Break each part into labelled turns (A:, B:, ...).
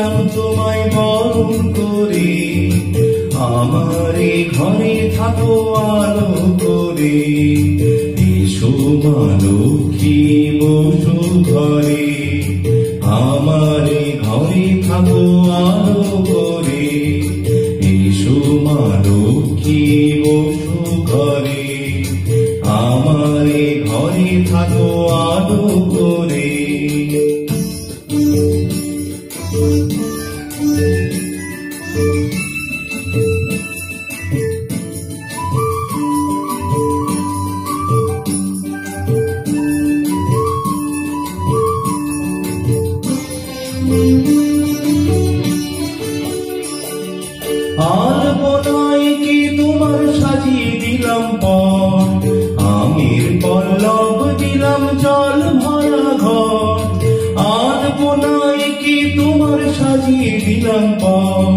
A: নিলাম তোমায় বরণ করে, আমারে ঘরে থাকো আলো করে। এসো মা লক্ষ্মী বসো ঘরে, আমারে ঘরে থাকো আলো করে। এসো মা লক্ষ্মী বসো ঘরে, আমারে ঘরে থাকো আলো করে। আলপনায় কি তোমার সাজিয়ে দিলাম পট, আমের পল্লব দিলাম জল ভরা ঘর। আলপনায় কি তোমার সাজিয়ে দিলাম পট,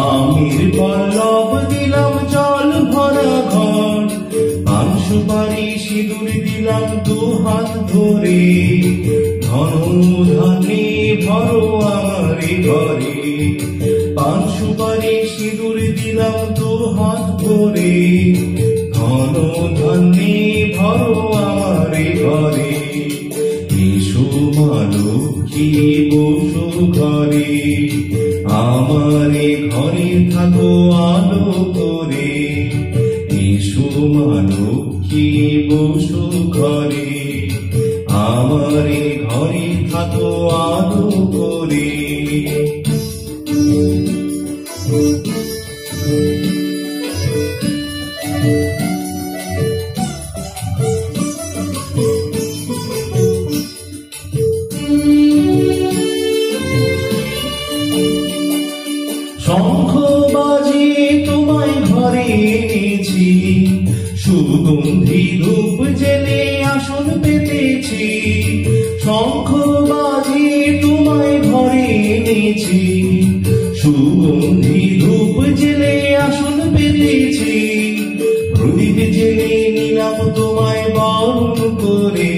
A: আমের পল্লব দিলাম জল ভরা ঘর। পান সুপারি সিঁদুর দিলাম দু হাত ধরে, ধন ধানে ভরো আমারে ঘরে। পান সুপারি সিঁদুর দিলাম দু হাত ধরে, ধন ধানে ভরো আমারে ঘরে। এসো মা লক্ষ্মী বসো ঘরে, আমারে ঘরে থাকো আলো করে। এসো মা লক্ষ্মী বসো ঘরে, আমারে ঘরে থাকো আলো করে। শঙ্খ বাজিয়ে তোমায় ঘরে এনেছি, সুগন্ধি ধূপ জেলে আসন পেতেছি। শঙ্খ বাজিয়ে তোমায় ঘরে এনেছি, সুগন্ধি ধূপ জেলে আসন পেতেছি। প্রদীপ জেলে নিলাম তোমায় বরণ করে,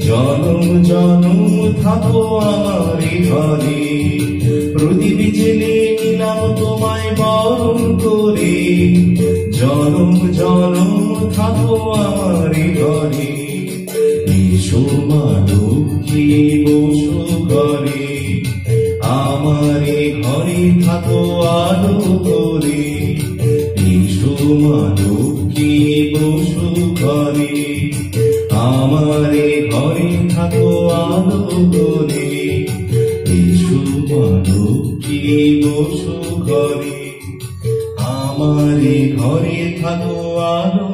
A: জনম জনম থাকো আমারে ঘরে। প্রদীপ জেলে নিলাম তোমায় বরণ করে, জনম জনম থাকো আমারে ঘরে। এসো মা লক্ষ্মী বসো ঘরে, আমারে ঘরে থাকো আলো করে। এসো মা লক্ষ্মী বসো ঘরে, আমারে ঘরে থাকো আলো করে। এসো মা লক্ষ্মী বসো ঘরে, আমারে ঘরে থাকো আলো